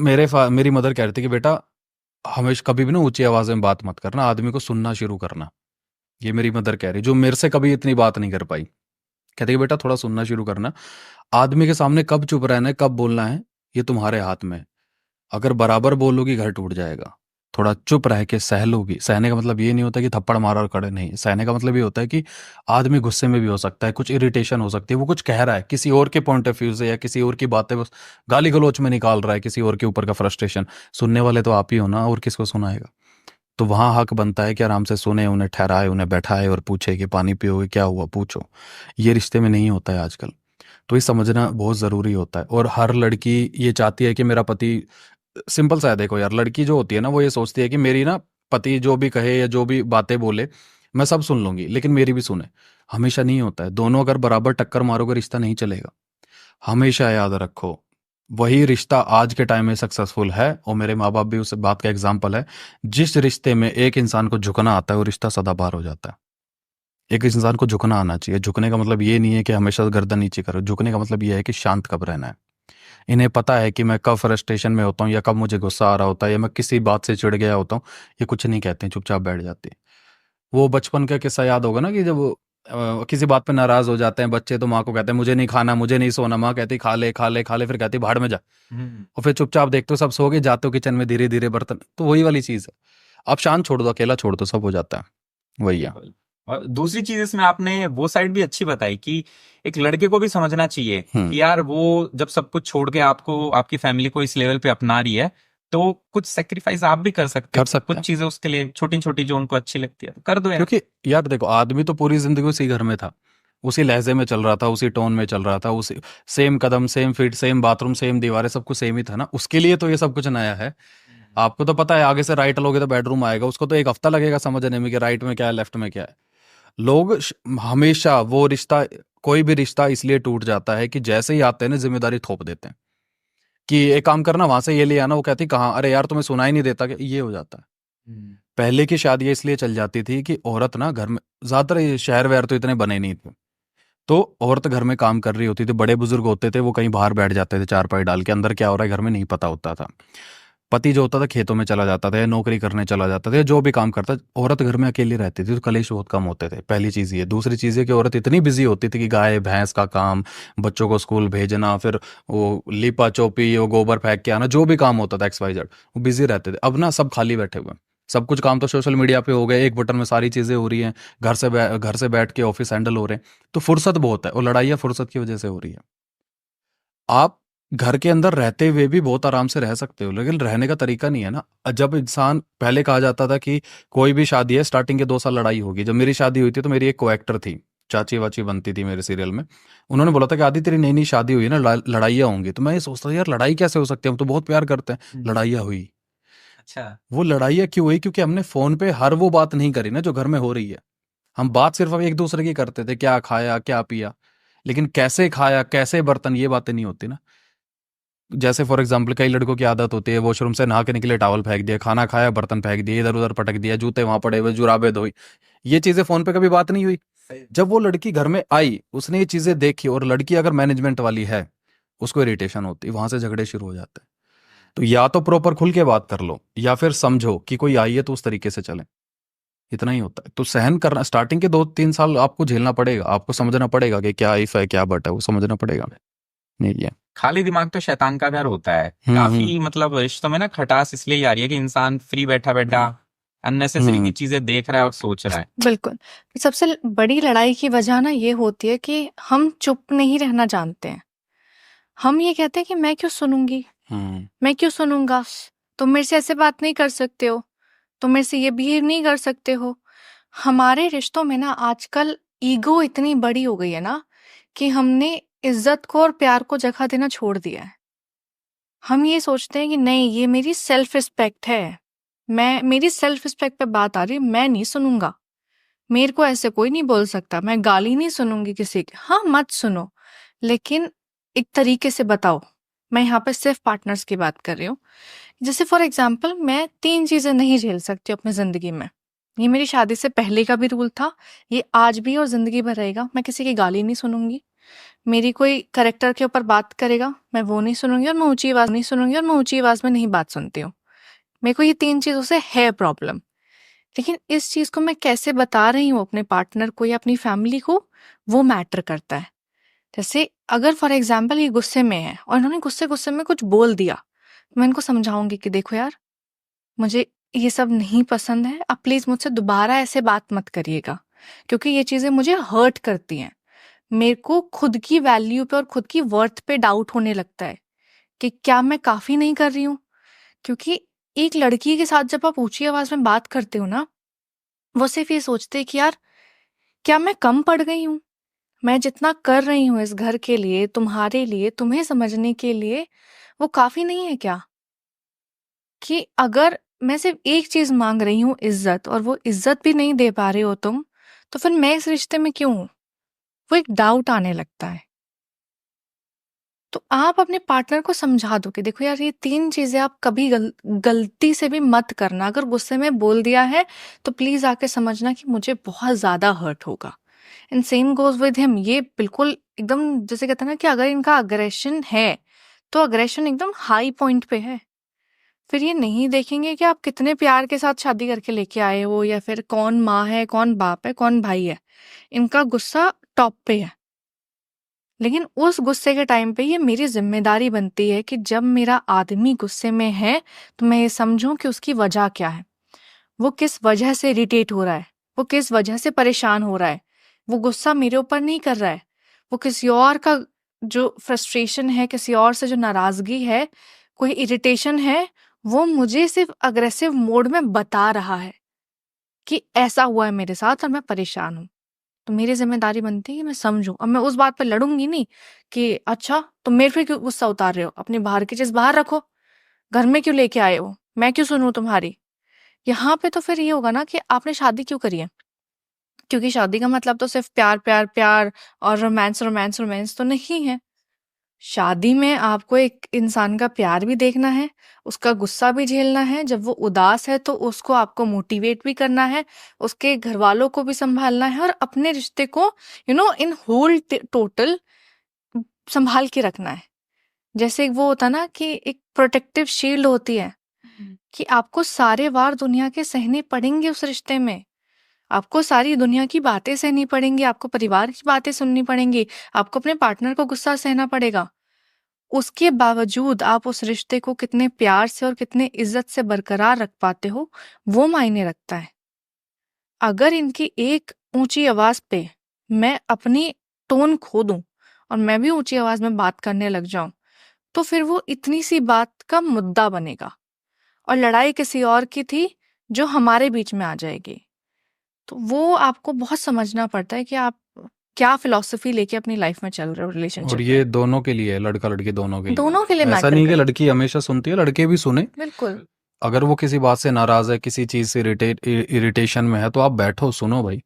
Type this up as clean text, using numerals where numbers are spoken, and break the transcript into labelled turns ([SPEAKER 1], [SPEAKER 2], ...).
[SPEAKER 1] मेरी मदर कह रही थी कि बेटा हमेशा कभी भी ना ऊंची आवाज में बात मत करना, आदमी को सुनना शुरू करना। ये मेरी मदर कह रही, जो मेरे से कभी इतनी बात नहीं कर पाई। कहती कि बेटा थोड़ा सुनना शुरू करना, आदमी के सामने कब चुप रहना है कब बोलना है ये तुम्हारे हाथ में है। अगर बराबर बोलोगी घर टूट जाएगा, थोड़ा चुप रह के सह लोगी। सहने का मतलब ये नहीं होता कि थप्पड़ मारा और खड़े नहीं, सहने का मतलब ये होता है कि आदमी गुस्से में भी हो सकता है, कुछ इरिटेशन हो सकती है, वो कुछ कह रहा है किसी और के पॉइंट ऑफ व्यू से या किसी और की बातें बस गाली गलौच में निकाल रहा है किसी और के ऊपर का फ्रस्ट्रेशन। सुनने वाले तो आप ही हो ना, और किसको सुनाएगा। तो वहाँ हक बनता है कि आराम से सुने, उन्हें ठहराए, उन्हें बैठाए और पूछे कि पानी पियोगे, क्या हुआ, पूछो। ये रिश्ते में नहीं होता है आजकल। तो ये समझना बहुत ज़रूरी होता है। और हर लड़की ये चाहती है कि मेरा पति, सिंपल सा है, देखो यार, लड़की जो होती है ना वो ये सोचती है कि मेरी ना पति जो भी कहे या जो भी बातें बोले मैं सब सुन लूंगी, लेकिन मेरी भी सुने। हमेशा नहीं होता है, दोनों अगर बराबर टक्कर मारोगे रिश्ता नहीं चलेगा। हमेशा याद रखो, वही रिश्ता आज के टाइम में सक्सेसफुल है, और मेरे माँ बाप भी उस बात का एग्जाम्पल है। जिस रिश्ते में एक इंसान को झुकना आता है वो रिश्ता सदाबहार हो जाता है। एक इंसान को झुकना आना चाहिए। झुकने का मतलब ये नहीं है कि हमेशा गर्दन नीचे करो, झुकने का मतलब ये है कि शांत कब रहना है। इन्हें पता है कि मैं कब फ्रस्ट्रेशन में होता हूँ या कब मुझे गुस्सा आ रहा होता है या मैं किसी बात से चिढ़ गया होता हूँ। ये कुछ नहीं कहते हैं, चुपचाप बैठ जाते हैं। वो बचपन का किस्सा याद होगा ना कि जब वो किसी बात पे नाराज हो जाते हैं बच्चे, तो माँ को कहते हैं मुझे नहीं खाना, मुझे नहीं सोना। माँ कहती खा ले खा ले खा ले, फिर कहती भाड़ में जा।
[SPEAKER 2] हम्म।
[SPEAKER 1] और फिर चुपचाप देखते हो सब सो गए, जाते हो किचन में धीरे धीरे बर्तन, तो वही वाली चीज है। आप शांत छोड़ दो, अकेला छोड़ दो, सब हो जाता है। वही है।
[SPEAKER 2] बिल्कुल। और दूसरी चीज इसमें आपने वो साइड भी अच्छी बताई कि एक लड़के को भी समझना चाहिए
[SPEAKER 1] हम्म।
[SPEAKER 2] कि यार वो जब सब कुछ छोड़ के आपको आपकी फैमिली को इस लेवल पे अपना रही है, तो कुछ सेक्रीफाइस आप भी कर सकते
[SPEAKER 1] कर
[SPEAKER 2] हो,
[SPEAKER 1] सकते
[SPEAKER 2] कुछ
[SPEAKER 1] हैं।
[SPEAKER 2] चीजें उसके लिए छोटी छोटी जो उनको अच्छी लगती है तो कर दो यार।
[SPEAKER 1] क्योंकि यार देखो, आदमी तो पूरी जिंदगी उसी घर में था, उसी लहजे में चल रहा था, उसी टोन में चल रहा था, उसी सेम कदम, same feet, same bathroom, same दीवारें, सब कुछ सेम ही था ना। उसके लिए तो ये सब कुछ नया है। आपको तो पता है आगे से राइट लोगे तो बेडरूम आएगा, उसको तो एक हफ्ता लगेगा समझने में कि राइट में क्या है लेफ्ट में क्या है। लोग हमेशा वो रिश्ता, कोई भी रिश्ता इसलिए टूट जाता है कि जैसे ही आते हैं ना जिम्मेदारी थोप देते हैं कि एक काम करना, वहां से ये ले आना। वो कहती कहाँ, अरे यार तुम्हें सुनाई नहीं देता कि, ये हो जाता है।
[SPEAKER 2] हम्म।
[SPEAKER 1] पहले की शादियां इसलिए चल जाती थी कि औरत ना घर में, ज्यादातर ये शहर वहर तो इतने बने नहीं थे, तो औरत घर में काम कर रही होती थी, बड़े बुजुर्ग होते थे वो कहीं बाहर बैठ जाते थे चारपाई डाल के, अंदर क्या हो रहा है घर में नहीं पता होता था। पति जो होता था खेतों में चला जाता था या नौकरी करने चला जाता था या जो भी काम करता, औरत घर में अकेली रहती थी, तो कलेश बहुत कम होते थे। पहली चीज ये। दूसरी चीज ये कि औरत इतनी बिजी होती थी कि गाय भैंस का काम, बच्चों को स्कूल भेजना, फिर वो लिपा चोपी, वो गोबर फेंक के आना, जो भी काम होता था एक्स वाई जेड, वो बिजी रहते थे। अब ना सब खाली बैठे हुए हैं। सब कुछ काम तो सोशल मीडिया पे हो गए, एक बटन में सारी चीजें हो रही हैं। घर से बैठ के ऑफिस हैंडल हो रहे हैं, तो फुर्सत बहुत है, और लड़ाइयाँ फुर्सत की वजह से हो रही है। आप घर के अंदर रहते हुए भी बहुत आराम से रह सकते हो, लेकिन रहने का तरीका नहीं है ना। जब इंसान, पहले कहा जाता था कि कोई भी शादी है स्टार्टिंग के 2 साल लड़ाई होगी। जब मेरी शादी हुई थी तो मेरी एक को एक्टर थी, चाची वाची बनती थी मेरे सीरियल में। उन्होंने बोला था कि आदि तेरी नई नई शादी हुई है ना, लड़ाइयाँ होंगी। तो मैं ये सोचता था यार लड़ाई कैसे हो सकती है, हम तो बहुत प्यार करते हैं।
[SPEAKER 2] हम्म।
[SPEAKER 1] लड़ाइयाँ हुई।
[SPEAKER 2] अच्छा।
[SPEAKER 1] वो लड़ाइयाँ क्यों हुई? क्योंकि हमने फोन पे हर वो बात नहीं करी ना जो घर में हो रही है। हम बात सिर्फ अब एक दूसरे की करते थे, क्या खाया क्या पिया, लेकिन कैसे खाया कैसे बर्तन, ये बातें नहीं होती ना। जैसे फॉर एग्जाम्पल कई लड़कों की आदत होती है वॉशरूम से नहा के निकले टॉवल फेंक दिया, खाना खाया बर्तन फेंक दिए, इधर उधर पटक दिया, जूते वहां पड़े हुए, जुराबे धोई। ये चीजें फोन पे कभी बात नहीं हुई।
[SPEAKER 2] सही।
[SPEAKER 1] जब वो लड़की घर में आई, उसने ये चीजें देखी, और लड़की अगर मैनेजमेंट वाली है, उसको इरिटेशन होती है, वहां से झगड़े शुरू हो जाते हैं। तो या तो प्रॉपर खुल के बात कर लो, या फिर समझो कि कोई आई है तो उस तरीके से चले। इतना ही होता है। तो सहन करना, स्टार्टिंग के 2-3 साल आपको झेलना पड़ेगा, आपको समझना पड़ेगा कि क्या इफ है क्या बट है, वो समझना पड़ेगा। नहीं है।
[SPEAKER 2] खाली दिमाग तो शैतान का घर होता है।
[SPEAKER 1] हम्म।
[SPEAKER 2] काफी मतलब रिश्तों में ना खटास इसलिए ही आ रही है कि इंसान फ्री बैठा बैठा अननेसेसरी की
[SPEAKER 1] हम्म।
[SPEAKER 2] चीजें देख रहा है और सोच रहा है।
[SPEAKER 3] बिल्कुल। सबसे बड़ी लड़ाई की वजह ना ये होती है कि हम चुप नहीं रहना जानते हैं। हम ये कहते हैं कि मैं क्यों सुनूंगी,
[SPEAKER 1] हम्म।
[SPEAKER 3] मैं क्यों सुनूंगा, तुम मेरे से ऐसे बात नहीं कर सकते हो, तुम मेरे से ये बिहेव नहीं कर सकते हो। हमारे रिश्तों में ना आजकल ईगो इतनी बड़ी हो गई है ना कि हमने इज्जत को और प्यार को जगह देना छोड़ दिया है। हम ये सोचते हैं कि नहीं, ये मेरी सेल्फ रिस्पेक्ट है, मैं, मेरी सेल्फ रिस्पेक्ट पे बात आ रही है, मैं नहीं सुनूंगा, मेरे को ऐसे कोई नहीं बोल सकता, मैं गाली नहीं सुनूंगी किसी की। हाँ, मत सुनो, लेकिन एक तरीके से बताओ। मैं यहाँ पे सिर्फ पार्टनर्स की बात कर रही हूँ। जैसे फॉर एग्जाम्पल, मैं 3 चीजें नहीं झेल सकती अपनी जिंदगी में। ये मेरी शादी से पहले का भी रूल था, ये आज भी और जिंदगी भर रहेगा। मैं किसी की गाली नहीं सुनूंगी, मेरी कोई कैरेक्टर के ऊपर बात करेगा, मैं वो नहीं सुनूंगी और मैं ऊंची आवाज में नहीं बात सुनती हूँ। मेरे को ये 3 चीज़ों से है प्रॉब्लम। लेकिन इस चीज़ को मैं कैसे बता रही हूँ अपने पार्टनर को या अपनी फैमिली को, वो मैटर करता है। जैसे अगर फॉर एग्जाम्पल ये गुस्से में है और इन्होंने गुस्से में कुछ बोल दिया, तो मैं इनको समझाऊंगी कि देखो यार, मुझे ये सब नहीं पसंद है, अब प्लीज मुझसे दोबारा ऐसे बात मत करिएगा, क्योंकि ये चीजें मुझे हर्ट करती हैं। मेरे को खुद की वैल्यू पे और खुद की वर्थ पे डाउट होने लगता है कि क्या मैं काफी नहीं कर रही हूँ। क्योंकि एक लड़की के साथ जब आप ऊंची आवाज में बात करते हो ना, वो सिर्फ ये सोचते हैं कि यार, क्या मैं कम पड़ गई हूँ? मैं जितना कर रही हूँ इस घर के लिए, तुम्हारे लिए, तुम्हें समझने के लिए, वो काफी नहीं है क्या? कि अगर मैं सिर्फ एक चीज मांग रही हूँ, इज्जत, और वो इज्जत भी नहीं दे पा रहे हो तुम, तो फिर मैं इस रिश्ते में क्यों हूं? वो एक डाउट आने लगता है। तो आप अपने पार्टनर को समझा दो कि देखो यार, ये 3 चीजें आप कभी गलती से भी मत करना। अगर गुस्से में बोल दिया है तो प्लीज आके समझना कि मुझे बहुत ज्यादा हर्ट होगा। And same goes with him. ये बिल्कुल एकदम जैसे कहते हैं ना कि अगर इनका अग्रेशन है तो अग्रेशन एकदम हाई पॉइंट पे है। फिर ये नहीं देखेंगे कि आप कितने प्यार के साथ शादी करके लेके आए हो, या फिर कौन माँ है, कौन बाप है, कौन भाई है। इनका गुस्सा टॉप पे है। लेकिन उस गुस्से के टाइम पे ये मेरी जिम्मेदारी बनती है कि जब मेरा आदमी गुस्से में है तो मैं ये समझूं कि उसकी वजह क्या है, वो किस वजह से इरिटेट हो रहा है, वो किस वजह से परेशान हो रहा है। वो गुस्सा मेरे ऊपर नहीं कर रहा है, वो किसी और का जो फ्रस्ट्रेशन है, किसी और से जो नाराजगी है, कोई इरिटेशन है, वो मुझे सिर्फ अग्रेसिव मोड में बता रहा है कि ऐसा हुआ है मेरे साथ और मैं परेशान हूँ। तो मेरी जिम्मेदारी बनती है कि मैं समझूं। अब मैं उस बात पर लड़ूंगी नहीं कि अच्छा तुम मेरे पे क्यों गुस्सा उतार रहे हो, अपनी बाहर की चीज बाहर रखो, घर में क्यों लेके आए हो, मैं क्यों सुनूं तुम्हारी। यहाँ पे तो फिर ये होगा ना कि आपने शादी क्यों करी है, क्योंकि शादी का मतलब तो सिर्फ प्यार प्यार प्यार और रोमांस तो नहीं है। शादी में आपको एक इंसान का प्यार भी देखना है, उसका गुस्सा भी झेलना है, जब वो उदास है तो उसको आपको मोटिवेट भी करना है, उसके घर वालों को भी संभालना है, और अपने रिश्ते को इन होल टोटल संभाल के रखना है। जैसे वो होता ना कि एक प्रोटेक्टिव शील्ड होती है, कि आपको सारे वार दुनिया के सहने पड़ेंगे उस रिश्ते में। आपको सारी दुनिया की बातें सहनी पड़ेंगी, आपको परिवार की बातें सुननी पड़ेंगी, आपको अपने पार्टनर को गुस्सा सहना पड़ेगा। उसके बावजूद आप उस रिश्ते को कितने प्यार से और कितने इज्जत से बरकरार रख पाते हो, वो मायने रखता है। अगर इनकी एक ऊंची आवाज पे मैं अपनी टोन खो दूं और मैं भी ऊंची आवाज में बात करने लग जाऊं, तो फिर वो इतनी सी बात का मुद्दा बनेगा और लड़ाई किसी और की थी जो हमारे बीच में आ जाएगी। तो वो आपको बहुत समझना पड़ता है कि आप क्या फिलॉसफी लेके अपनी लाइफ में चल रहे हो
[SPEAKER 1] और
[SPEAKER 3] रिलेशनशिप
[SPEAKER 1] ये
[SPEAKER 3] में।
[SPEAKER 1] दोनों के लिए है, लड़का लड़की दोनों के लिए।
[SPEAKER 3] दोनों के लिए
[SPEAKER 1] ऐसा
[SPEAKER 3] मैटर
[SPEAKER 1] नहीं कि
[SPEAKER 3] करेगा।
[SPEAKER 1] लड़की हमेशा सुनती है, लड़के भी सुने।
[SPEAKER 3] बिल्कुल।
[SPEAKER 1] अगर वो किसी बात से नाराज है, किसी चीज से इरिटेशन में है, तो आप बैठो, सुनो भाई।